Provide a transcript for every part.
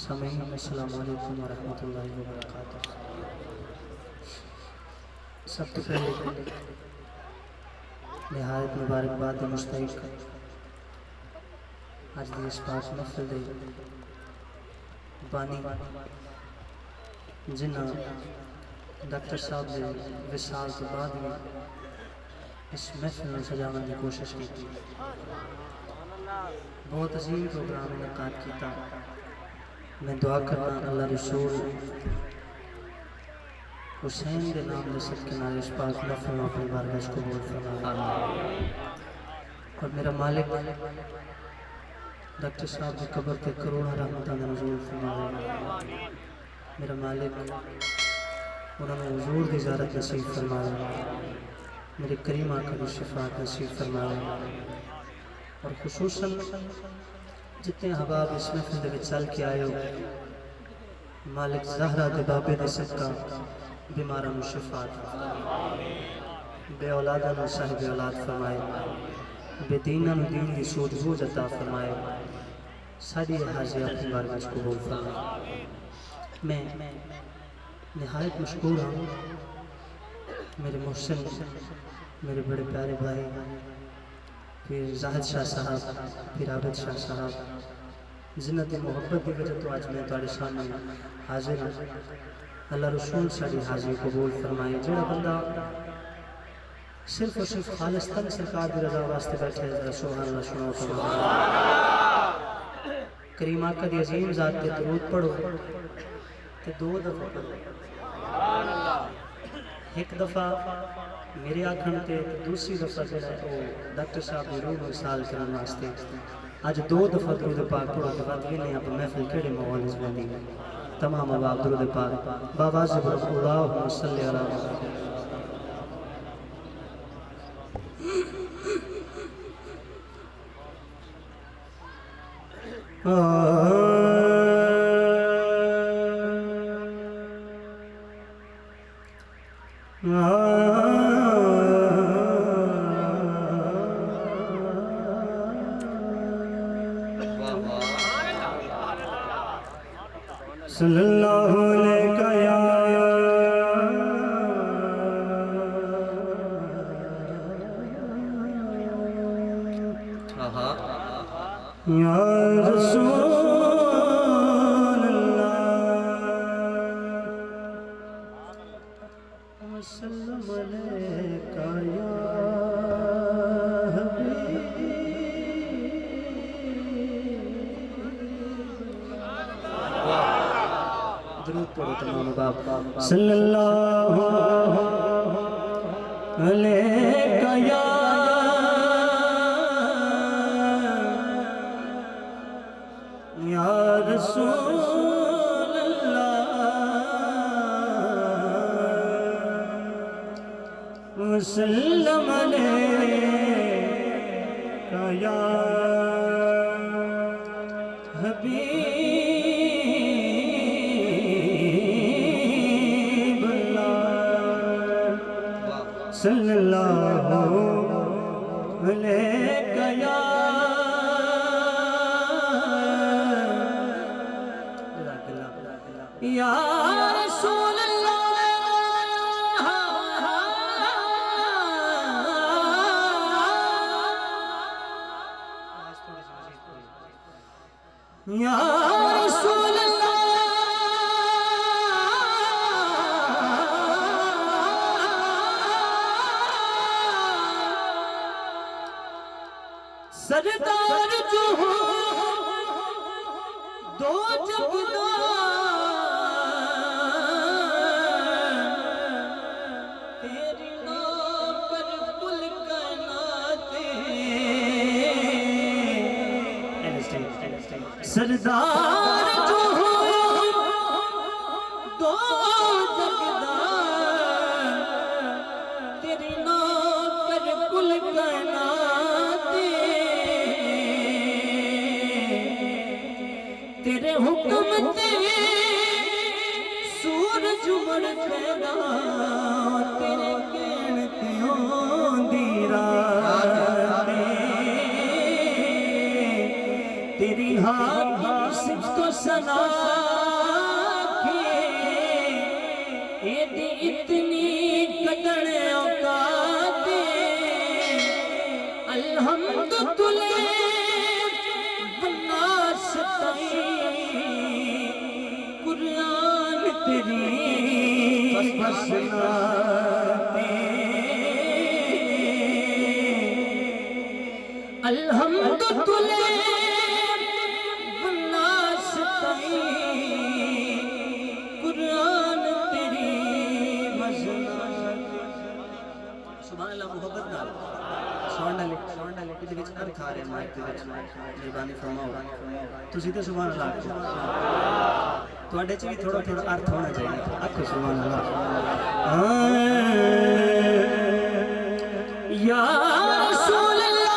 سامعین السلام علیکم ورحمۃ اللہ وبرکاتہ۔ سب تو پہلے نہایت مبارکباد مستحق اج دی اس پاک محفل دے بانی جنہاں ڈاکٹر صاحب دے وصال تو بعد بھی اس محفل میں سجاون کی کوشش کی، بہت عظیم پروگرام انعقاد کیتا۔ میں دعا کرنا اللہ رسول حسین دے نام دے صدقے نال اس پاک محفل میں اپنی بارگاہ قبول فرمائے، اور میرا مالک ڈاکٹر صاحب کی قبر تے کروڑاں رحمتاں دا نزول فرمائے، میرا مالک انہوں نے حضور دی زیارت نصیب فرمائے، میرے کریم آقا کی شفاعت نصیب فرمائے، اور خصوصاً جتنے احباب اس محفل دے وچ چل کے آئے ہو، مالک زہرا دے بابے دے صدقہ بیماراں نوں شفاعت، بے اولاداں نوں صاحب اولاد فرمائے، بے دیناں نوں دین دی سوجھ بوجھ عطا فرمائے، ساری حاضری اپنی بارگاہ قبول فرمائے۔ میں نہایت مشکور ہوں میرے محسن، میرے بڑے پیارے بھائی پھر زاہد شاہ صاحب، پھر عابد شاہ صاحب، جنہ دی محبت دی وجہ تو آج میں تواڈے سامنے حاضر ہوں۔ اللہ رسول ساری حاضری قبول فرمائے۔ جڑا بندہ صرف اور صرف خالصتاً سرکار دی رضا واسطے بیٹھے ہے، ذرا سبحان اللہ سنو سبحان اللہ۔ کریم آقا دی عظیم ذات تے درود پڑھو تے دو دفعہ پڑھو، ایک دفعہ میرے آکھن تے دوسری دفعہ جڑا ہے وہ ڈاکٹر صاحب دی روح وصال کرن واسطے۔ اج دو دفعہ درود پاک پڑھو تے بعد وینے اپ محفل کیڑے ماحول وچ بندی ہے۔ تمام اباب درود پاک باواز اللہم صلی علی محمد۔ صلی اللہ علیہ یا رسول اللہ وسلم علیہ یا درود پڑھو تمام باپ۔ صلی اللہ علیہ یا رسول اللہ وسلم علیہ یا حبیب صلی اللہ علیہ یا رسول اللہ یا رسول اللہ سردار جو ہو دو جگدہ تیری نام پر کل کائنات سردار جو ہو دو جگدہ تیری نام پر کل کائنات تیرے حکم تے سورج مڑ پیدا تیرے کہن تے ہوندی رات تیری ہاں صفت و ثنا اتنی قدر اوقات الحمد تلے بناس قرآن تیری بس الحمد تلے بناس قرآن سبحان اللہ محبت نال سوانڈا لیٹی دے وچ ارتھ آ رہے مائک دے وچ مہربانی فرماؤ تسی تے سبحان اللہ تواڈے چ بھی تھوڑا تھوڑا ارتھ ہونا چاہیے آکھو سبحان اللہ یا رسول اللہ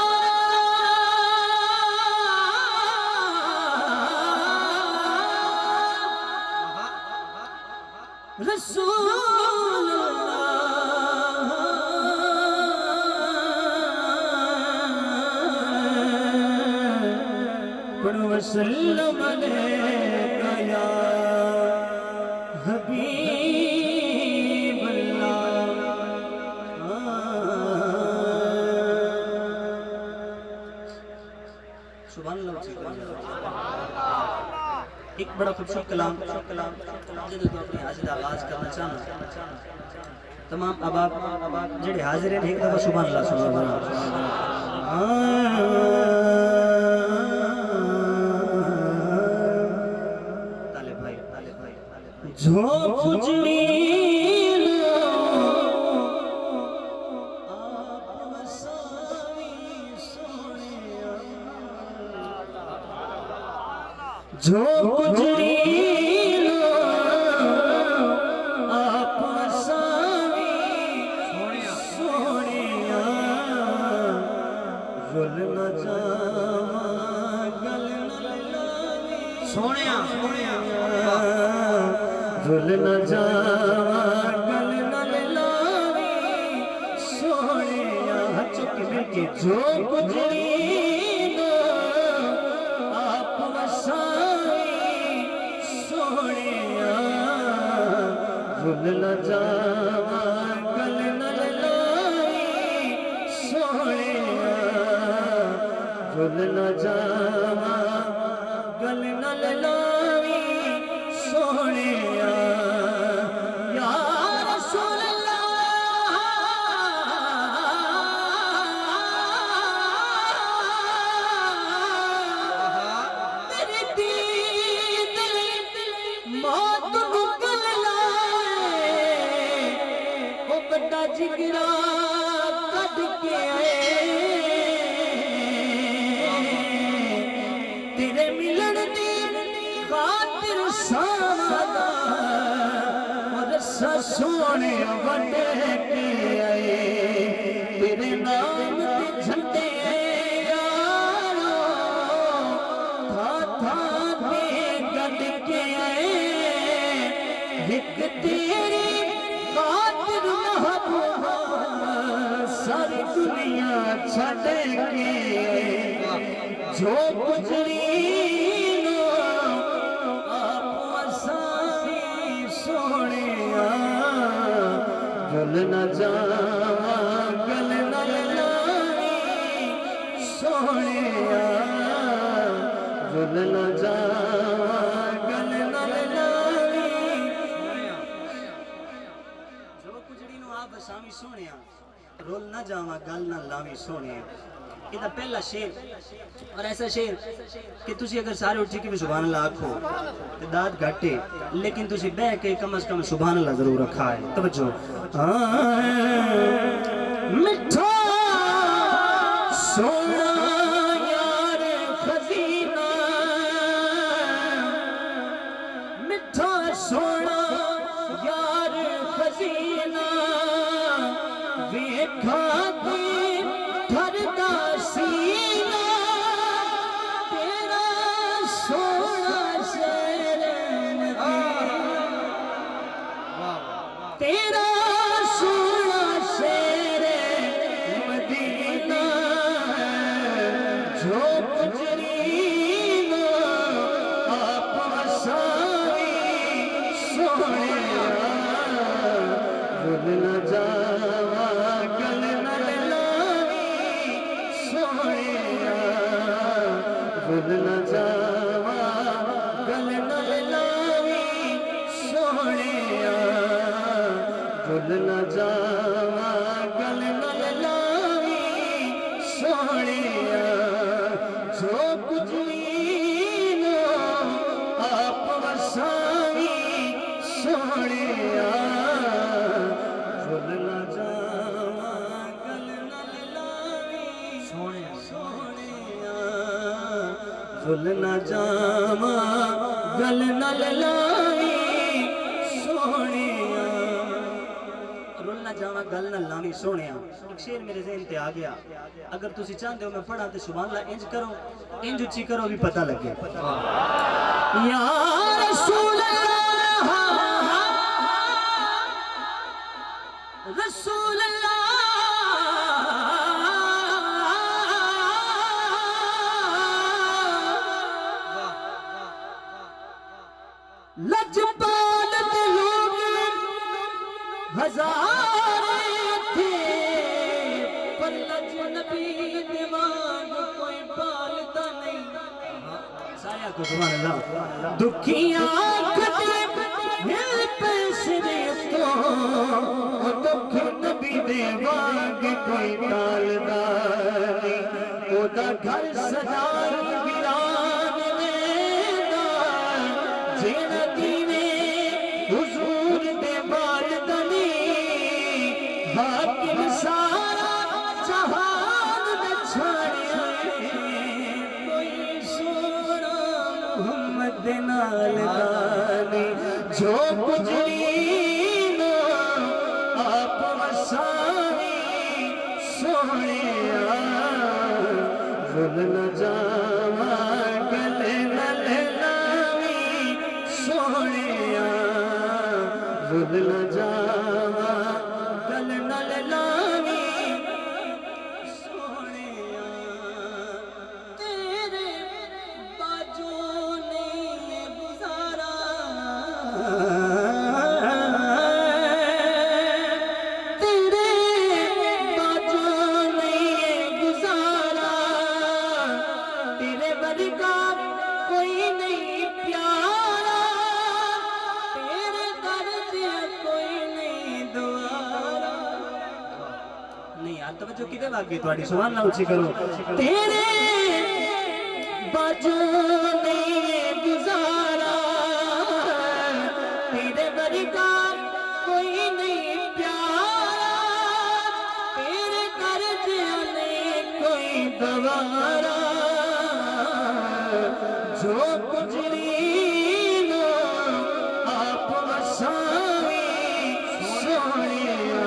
رسول وسلم علیکہ یا حبیب اللہ سبحان اللہ ایک بڑا خوبصورت کلام جدو تو اپنی حاضر آغاز کرنا چاہنا تمام اباب جڑے حاضر ہیں ایک دفعہ سبحان اللہ سبحان اللہ جو کچھ بھی آپ مساوی سونے جو کچھ بھی آپ مساوی سونے رول نہ جاواں گل نہ لاوی سونے رول نہ جاواں گل نہ لاوی سونے چک مل کے جو کچھ آپ وسائی سونے رول نہ جاواں گل نہ لاوی سونے رول نہ جاواں گل نہ لاوی سونے جگرا کٹ کے تیرے ملن دی خاطر سادا رسا سونے وڈ کے آئے تیرے نام دے جھنڈے یارو تھا تھا تے گڈ کے آئے ایک تیری خاطر ساری دنیا چھڑ کے جو گزری آپ وسائی سونے گل نہ جاواں گل نہ لاوی سونے گل نہ جاواں گل نہ لاوی جو گزری آپ وسائی سونے رول نہ جاواں گل نہ لاوی سونے یہ دا پہلا شیر اور ایسا شیر کہ تسی اگر سارے اٹھ کے بھی سبحان اللہ آکھو تعداد گھٹے لیکن تسی بہ کے کم از کم سبحان اللہ ضرور رکھا ہے توجہ مٹھا سونا یار خزینہ مٹھا سونا یار خزینہ ویکھا تیرا سونا شیر مدینہ جل نہ جاوا گل نال لاوی سونیا جل نہ جاوا گل نال لاوی سونیا جو کچھ وینو آپ وساوی سونیا جل نہ جاوا گل نال لاوی سونیا جل نہ جاوا گل نال لاوی سونیا رول نہ جاوا گل نال لاوی سونیا ایک شعر میرے ذہن تے آ گیا اگر تسی چاہتے ہو میں پڑھا تے سبحان اللہ انج کرو انج اچھی کرو بھی پتہ لگے یا رسول اللہ رسول اللہ لجپال دے لوگ ہزارے تھے پر لج نبی دے وانگ کوئی پالتا نہیں سایہ کو سبحان اللہ دکھیاں کٹے ہل پیسرے تو دکھ نبی دے وانگ کوئی ٹالتا نہیں او دا گھر سجار ویران ویدا جینا دیوے حضور دے والدنی حاکم سارا جہان دے چھاڑیا کوئی سونا محمد دے نال دانی جو گجرینو آپ وساوی سونیا جل نہ جاوا گل نال لاوی سونیا جل نہ جاوا گل نال لاوی سونیا تیرے باجوں نے گزارا تیرے باجوں نے گزارا تیرے ورگا کوئی نہیں پیارا تیرے درد کوئی نہیں دوارا نہیں یار توجہ کدے واگی تھوڑی سبحان اللہ اچھی کرو تیرے باجوں نے گزارا تیرے ورگا کوئی نہیں پیارا تیرے درد نہیں کوئی دوارا جو گجرینو آپ وساوی سونیا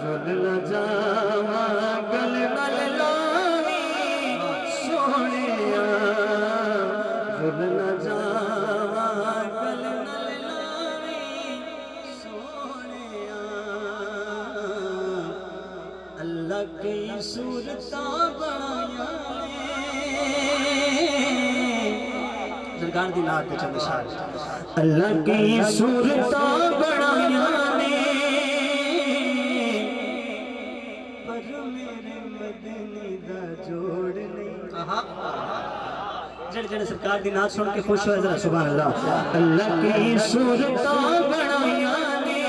جل نہ جاوا گل نال لاوی سونیا جل نہ جاوا گل نال لاوی سونیا اللہ کی صورتاں بنایا سرکار دی نات تے چند اشعار اللہ کی صورتاں بنایا نے پر میرے مدنی دا جوڑ نہیں جڑے جڑے سرکار دی نات سن کے خوش ہوئے ذرا سبحان اللہ اللہ کی صورتاں بنایا نے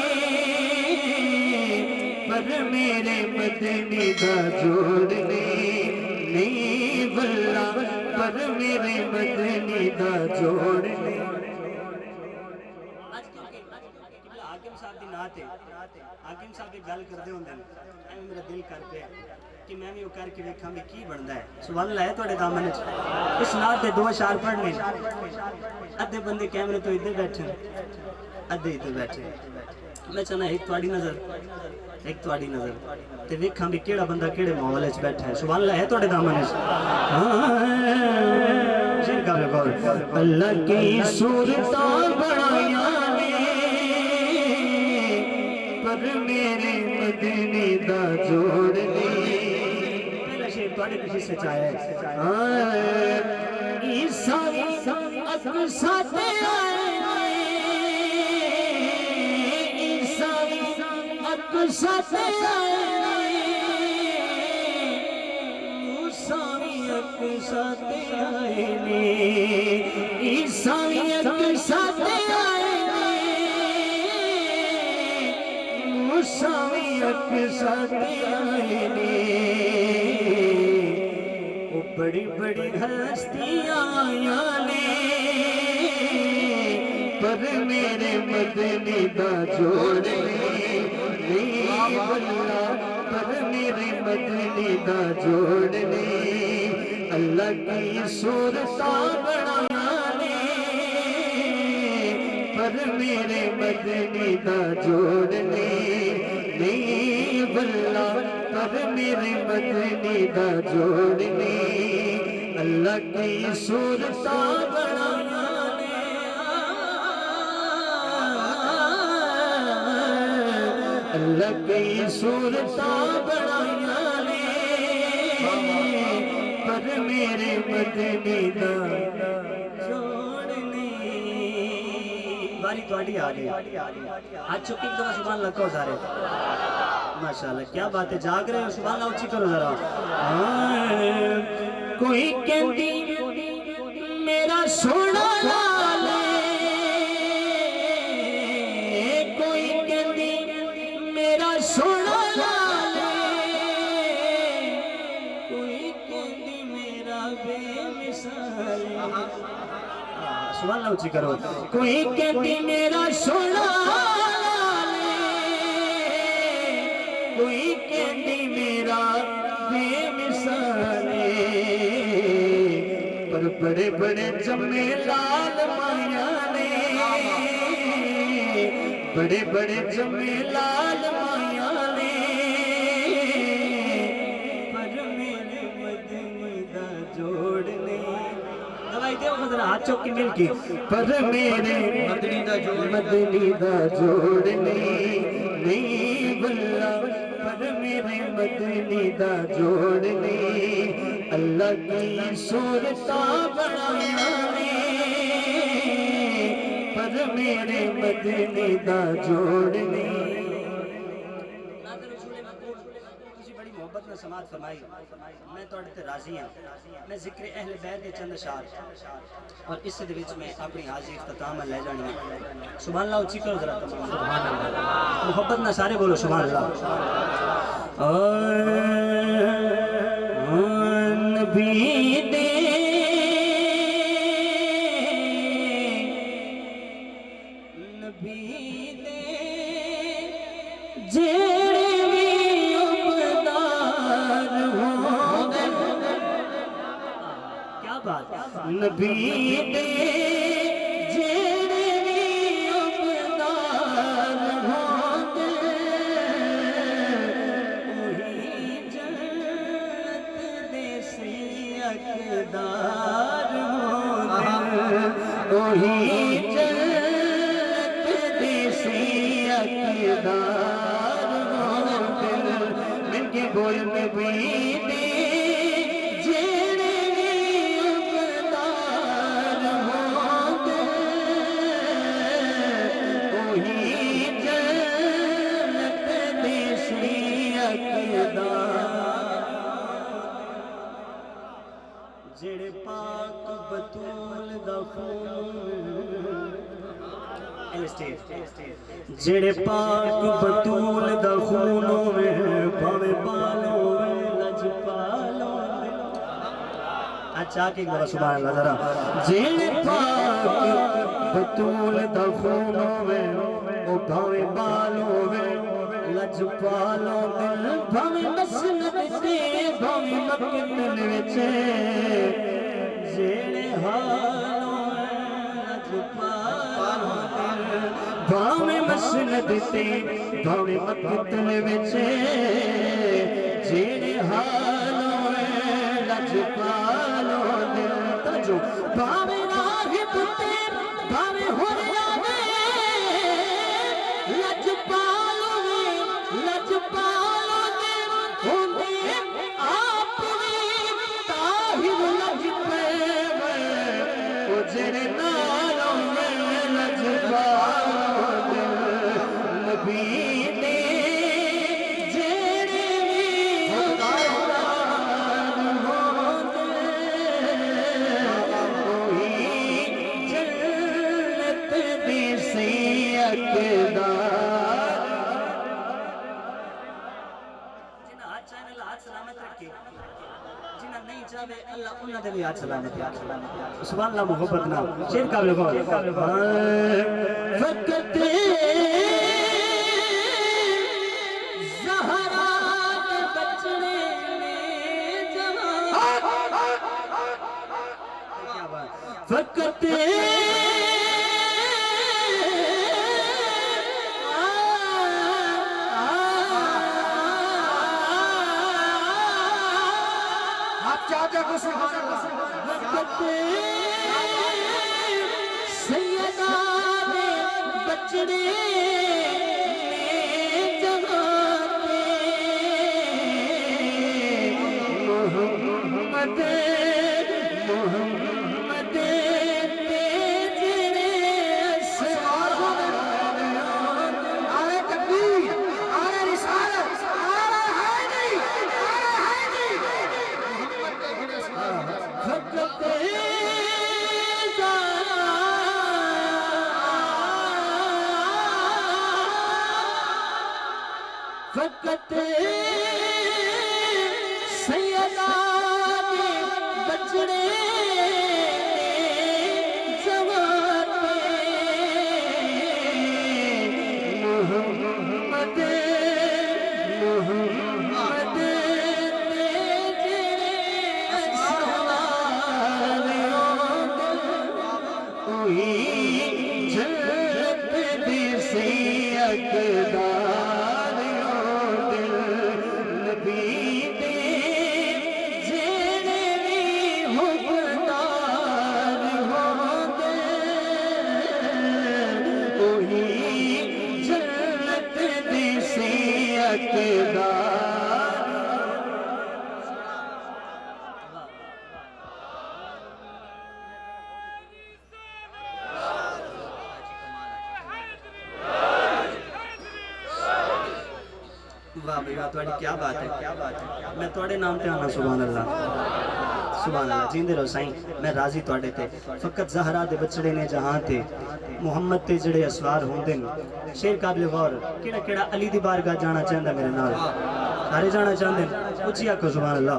پر میرے مدنی دا جوڑ نہیں واللہ پر میرے مدنی دا جوڑ نہیں حاکم صاحب دی نات ہے حاکم صاحب ایک گل کردے ہوندے ہیں ایویں میرا دل کر پیا کہ میں بھی وہ کر کے ویکھاں بھی کی بندا ہے سبحان اللہ ہے تواڈے دامن وچ اس نات دے دو اشعار پڑھنے ادھے بندے کیمرے تو ادھر بیٹھے ادھے ادھر بیٹھے میں چاہنا ایک تواڈی نظر ایک تواڈی نظر تے ویکھاں بھی کیڑا بندہ کیڑے ماحول وچ بیٹھا ہے سبحان اللہ ہے تواڈے دامن وچ شیر کا غور اللہ کی صورتاں بنایا نے پر میرے مدنی دا جوڑ نہیں پہلا شیر تواڈے کسی سے چاہے عیسیٰ اقصا تے آئے عیسیٰ اقصا تے آئے موسیٰ ساتھ آئے نے عیسائی ایک ساتھ آئے نے موسیٰ ایک ساتھ آئے نے وہ بڑی بڑی ہستیاں آیا نے پر میرے مدنی دا جوڑ نہیں واللہ پر میرے مدنی دا جوڑ نہیں اللہ کی صورتہ بڑھایا نے پر میرے مدنی دا جوڑ نہیں واللہ پر میرے مدنی دا جوڑ نہیں اللہ کی صورتہ بڑھایا اللہ کی صورتاں بڑھایا نے پر میرے مدنی دا جوڑ نہیں باری تواڈی آ رہی ہاتھ چکی ایک دفعہ سبحان اللہ کہو سارے ماشاءاللہ کیا بات ہے جاگ رہے ہو سبحان اللہ اچھی کرو ذرا کوئی کہتی میرا سونا لال کوئی کہتی میرا سونا لال کوئی کہتی میرا بے مثال سبحان اللہ اچھی کرو کوئی کہتی میرا سونا لال کوئی کہتی میرا بے مثال پر بڑے بڑے جمے لال مایا نے بڑے بڑے جمے لال مایا نے پر میرے مدنی دا جوڑ نہیں دوائی دے وہ ذرا ہاتھ چوک کی مل کی پر میرے مدنی دا جوڑ نہیں واللہ پر میرے مدنی دا جوڑ نہیں اللہ کی صورتاں بڑھایا نے پر میرے مدنی دا جوڑ نہیں تسی بڑی محبت میں سماعت فرمائی میں توڑے تے راضی ہاں میں ذکر اہل بیت کے چند اشعار اور اس سے وچ میں اپنی حاضری اختتام لے جانی سبحان اللہ اچھی کرو ذرا سبحان اللہ محبت نہ سارے بولو سبحان اللہ نبی دے نبی دے جیڑے بھی عبدار ہوں کیا بات نبی دے جیڑے بھی عبدار ہوں وہی جنت دے سی اقدار ہوں وہی جنت دے سی اقدار ہوں من کے بول نبی دے جیڑے بھی عبدار ہوں وہی جنت دے سی اقدار جڑے پاک بطول دا خون جڑے پاک بطول دا خونوں میں بھاوے بالوں میں لجپالوں میں اچھا کہ ایک سبحان اللہ ذرا جڑے پاک بطول دا خونوں میں وہ بھاوے بالوں میں لجپالوں میں بھاوے مسند تے بھاوے مقتل وچ جڑے حالوں میں لجپالوں بھاوے مسند تے بھاوے مقتل وچ جڑے حالوں میں لجپالوں توجہ بھاوے راغب تے بھاوے ہوریا لجپالوں لجپالوں ہوندے آپ بھی طاہر لجپے وہ جڑے نالوں میں لجپالوں نبی دے جڑے بھی عبدار ہوندے اقدار جنہ ہاتھ چاہنے اللہ ہاتھ سلامت رکھے جنہ نہیں چاہے اللہ انہ دے بھی ہاتھ سلامت رکھے سبحان اللہ محبت نام شیر قابل غور فقط زہرا کے بچڑے میں جوان فقط سیدہ نے بچڑے محمد محمد تیجرے اسرار آرے تکبیر آرے رسالت آرے حیدری فقط فقط سیدہ نے بچڑے جوان محمد محمد تیجرے اسرار وہی جنت دی سی اقدار واہ بھائی واہ تواڈی کیا بات ہے میں تواڈے نام تے آنا سبحان اللہ سبحان اللہ جیندے رہو سائیں میں راضی تواڈے تے فقط زہرا دے بچڑے نے جہاں تے محمد تے جڑے اسوار ہوندے شیر قابل غور کیڑا کیڑا علی دی بارگاہ جانا چاہندا میرے نال سارے جانا چاہندے اچھی آکھو سبحان اللہ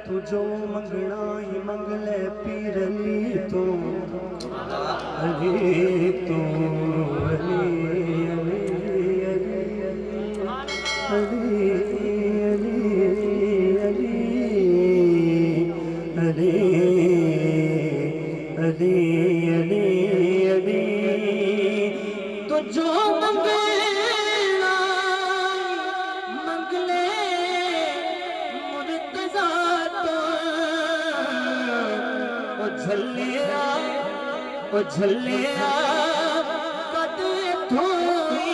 تو جو منگنا ہی منگ لے پیر علی تو علی تو علی تو جو منگنا منگ لے مرتضیٰ تو وہ جھلیا قد تھوئی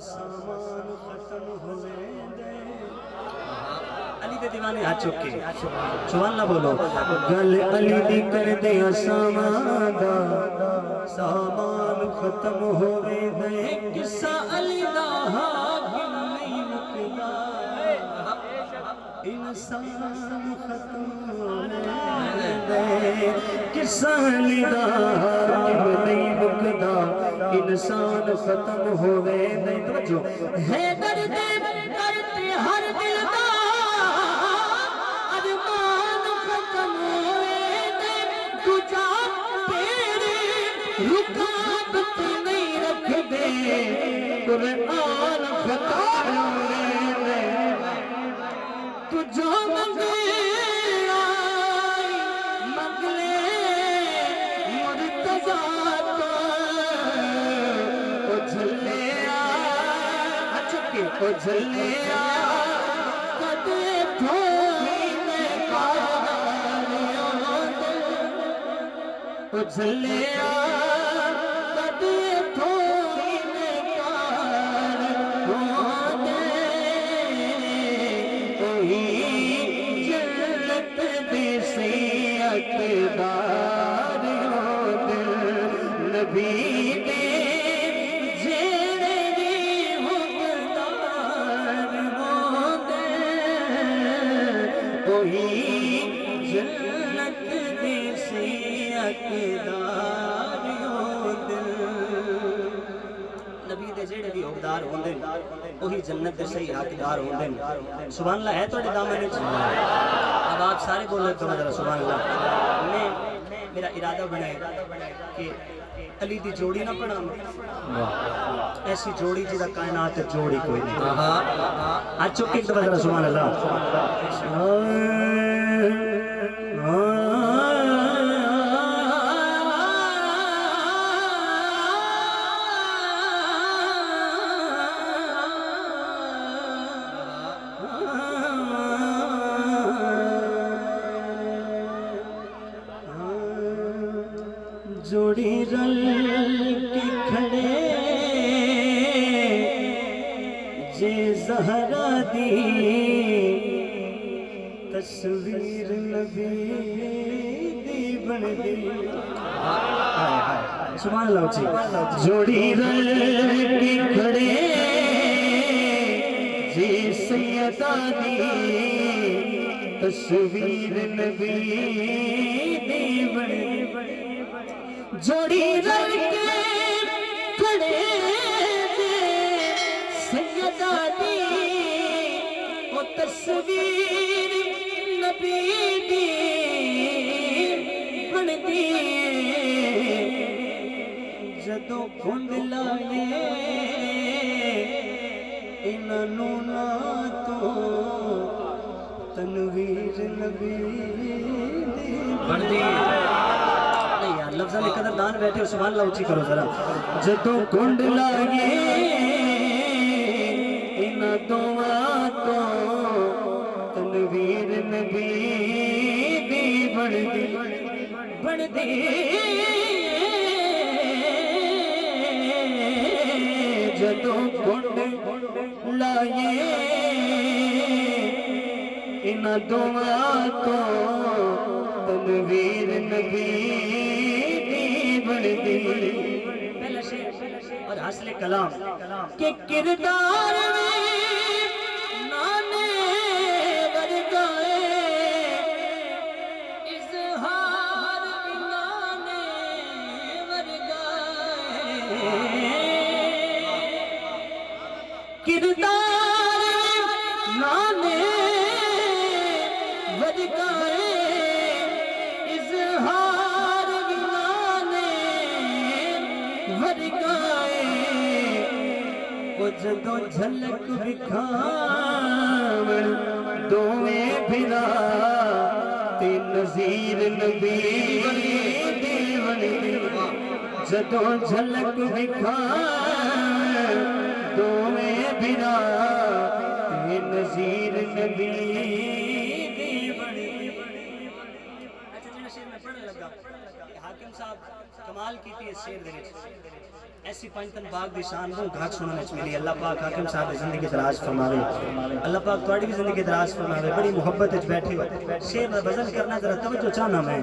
سامان ختم ہوئے دے علی دے دیوانے ہاتھ چکے سبحان اللہ بولو گل علی دی کر دیا سامان ختم ہوئے دے قصہ علی دا حاکم نہیں مکدا انسان ختم ہوئے دے کسالیدہ نہیں مکدہ انسان ختم ہوئے نہیں توجہ ہے درد کرتے ہر دل دا ارمان ختم ہوئے نے تجھا تیرے رکاوٹ نہیں رکھ دے قرآن ختم ہوئے نہیں تجھا منگے جھلیا کدے تھوڑے کاریوں جھلیا کدے تھوڑے کاریوں وہی جنت دی اقدار نبی دے جنت دی سی اقدار دل نبی دے جڑے بھی حقدار ہوندے وہی جنت دے صحیح حقدار ہوندے سبحان اللہ ہے تواڈے دامن وچ اب آپ سارے بولے تو ذرا سبحان اللہ میں میرا ارادہ بنائے کہ علی دی جوڑی نہ پڑھاں ایسی جوڑی جدا کائنات جوڑی کوئی نہیں آج چک ایک دفعہ ذرا سبحان اللہ جوڑی رل کے کھڑے جے زہرا دی تصویر نبی دی بن دی سبحان اللہ جی جوڑی رل کے کھڑے جے سیدہ دی تصویر نبی دی بن دی جوڑی رل کے کھڑے دے سیدہ دی وہ تصویر نبی دی بن دی جدوں کھنڈ لائے انہوں نہ تو تنویر نبی دی بن دی لفظہ میں قدردان بیٹھے ہو سبحان اللہ اچھی کرو ذرا جدوں کنڈ لائے انہاں دعا تو تنویر نبی دی بن دی جدوں کنڈ لائے انہاں دعا تو تنویر نبی پہلا شعر اور حاصل کلام کہ کردار میں نانے ورگائے اظہار بھی نانے ورگائے کردار نانے ورگائے جدوں جھلک بکھاون دوویں بھرا تے نظیر نبی دی بن دی جدوں جھلک بکھاون دوویں بھرا تے نظیر نبی دی بن دی اچھا جڑا شعر میں پڑھن لگا حاکم صاحب کمال کیتی اس شعر دے وچ ایسی پنجتن باغ دی شان وہ گھاٹ سننے وچ ملی اللہ پاک حاکم صاحب دی زندگی دراز فرماوے اللہ پاک تواڈی بھی زندگی دراز فرماوے بڑی محبت وچ بیٹھے ہو شعر میں وزن کرنا ذرا توجہ چاہنا میں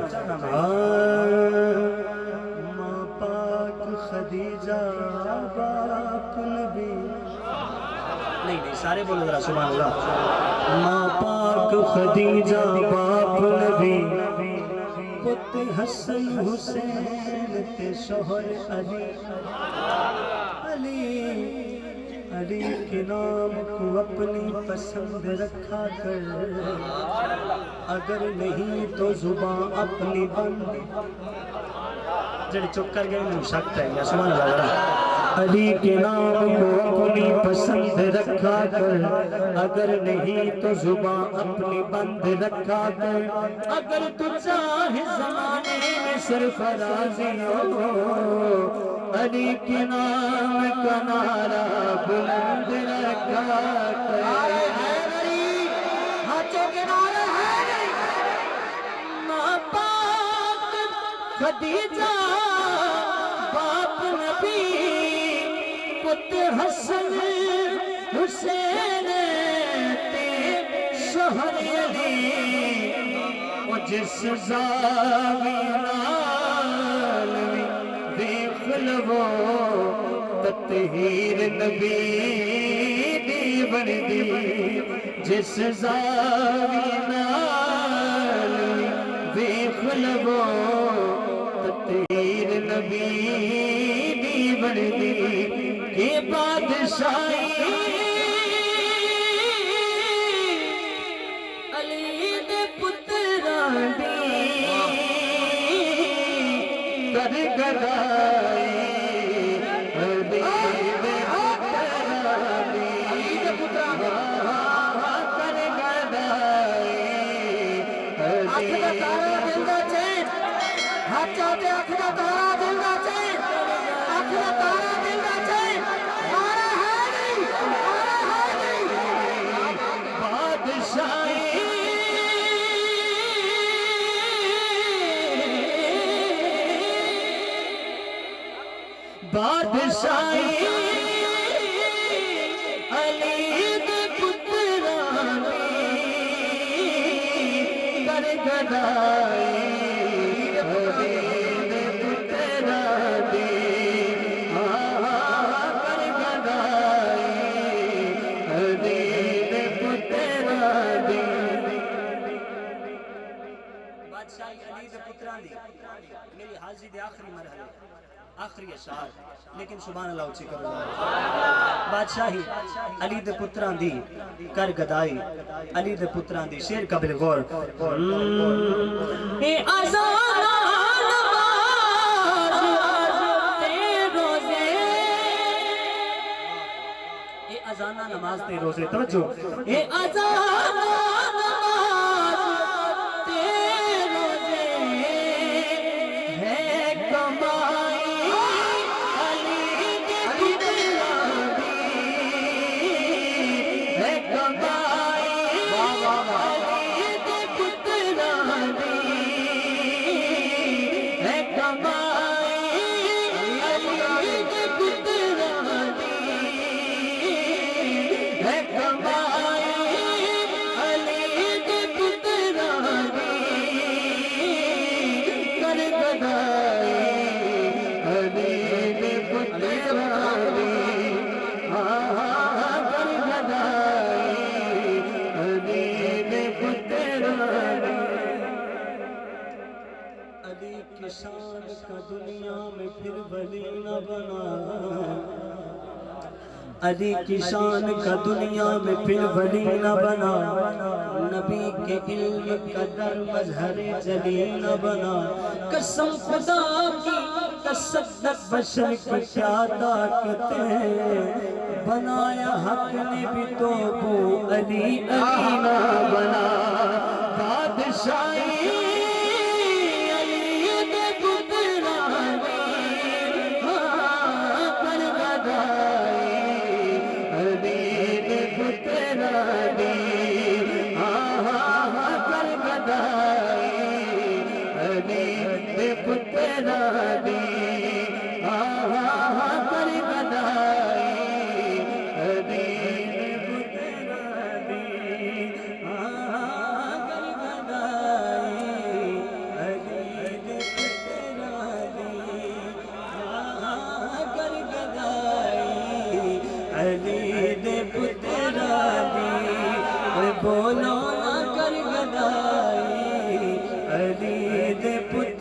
ماں پاک خدیجہ باپ نبی نہیں سارے بولو ذرا سبحان اللہ ماں پاک خدیجہ باپ نبی پت حسن حسین تے شوہر علی علی علی کے نام کو اپنی پسند رکھا کر اگر نہیں تو زبان اپنی بند جڑے چپ کر گئے انہوں شک پہ گیا سبحان اللہ علی کے نام کو اپنی پسند رکھا کر اگر نہیں تو زبان اپنی بند رکھا کر اگر تو چاہے زمانے میں سرفرازی ہو علی کے نام کا نعرہ بلند رکھا کر ہاتھوں کے نعرہ ہے ماں پاک خدیجہ باپ نبی پت حسن حسین تے شوہر علی وہ جس زاویہ نال دیکھ لو تطہیر نبی دی بندی جس زاویہ نال دیکھ لو تطہیر نبی دی بندی کہ بادشاہی علی دے پتراں دی کر گدائی علی دے پتراں دی کر گدائی اکھ دا تارا دل دا چین ہاتھ چاہتے اکھ دا تارا دل دا چین اکھ دا تارا دل دا چین تارا ہے نہیں بادشاہی بادشاہی علی دے پتراں دی کر گدائی علی دے پتراں دی کر گدائی علی دے پتراں دی بادشاہی علی دے پتراں دی میری حاضری دے آخری مرحلے آخری اشعار لیکن سبحان اللہ اچھی کرو بادشاہی علی دے پتراں دی کر گدائی علی دے پتراں دی شیر قابل غور اے آزان نماز تے روزے اے آزانہ نماز تے روزے توجہ اے آزان نماز تے روزے ہے کمائی شان کا دنیا میں پھر ولی نہ بنا علی کی شان کا دنیا میں پھر ولی نہ بنا نبی کے علم کا در مظہر جلی نہ بنا قسم خدا کی تصدق بشر کی کیا طاقت ہے بنایا حق نے بھی تو وہ علی علی نہ بنا بادشاہی بولو نہ کر گدائی علی دے پتراں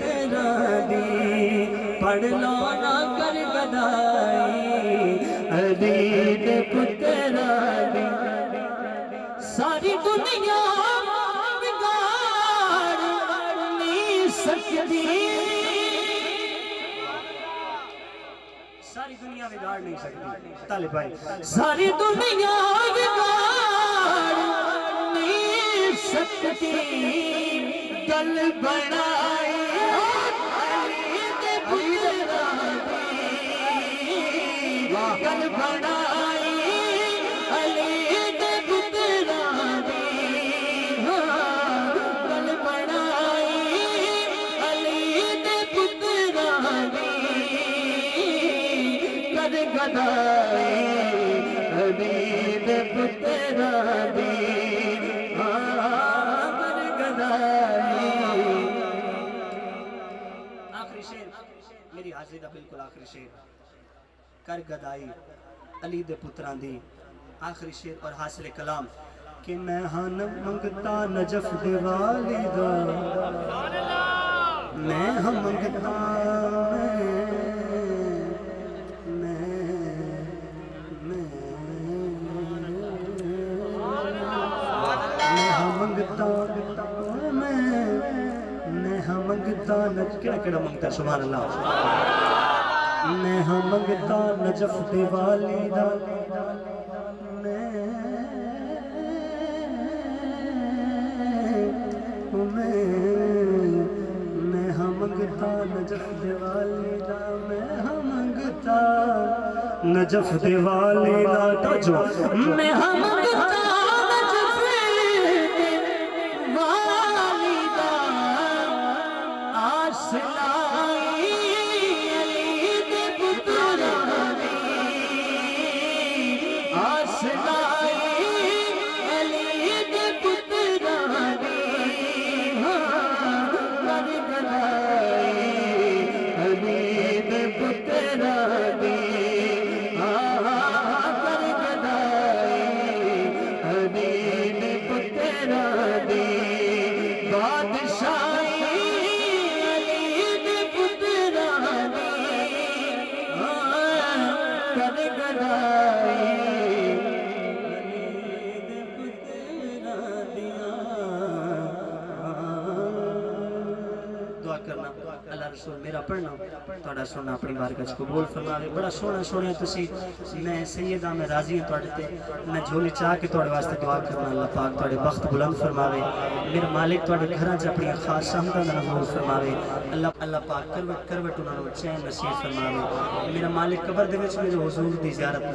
پڑھ لو نہ کر گدائی علی دے پترا دی ساری دنیا بگاڑ نہیں سکتی ساری دنیا بگاڑ نہیں سکتی طالب بھائی ساری دنیا بگاڑ نہیں سکتی گل بنائی علی دے پترا دی گل بنائی علی دے پترا دی گل بنائی علی دے پترا دی کر گدائی علی دے پترا دی آخری شیر میری حاضری دا بالکل آخری شیر کر گدائی علی دے پتران دی آخری شیر اور حاصل کلام کہ میں ہاں منگتا نجف دے والدہ میں ہاں منگتا میں ہاں منگتا کیڑا منگتا سبحان اللہ میں ہاں منگتا نجف دے والدہ میں ہاں منگتا نجف دے والدہ میں ہاں منگتا نجف دے والدہ توجہ میں ہاں منگتا اللہ رسول میرا پڑھنا توڑا سننا اپنی بارگاہ قبول فرماوے بڑا سونا سونا تسی میں سیدہ میں راضی ہوں توڑتے میں جھولی چاہ کے توڑے واسطے دعا کرنا اللہ پاک توڑے وقت بلند فرماوے میرا مالک توڑے گھراں چ اپنی خاص سمدہ نظور فرماوے اللہ پاک کروٹ انہوں نے چین نصیب فرماوے میرا مالک قبر دے وچ میرے حضور دی زیارت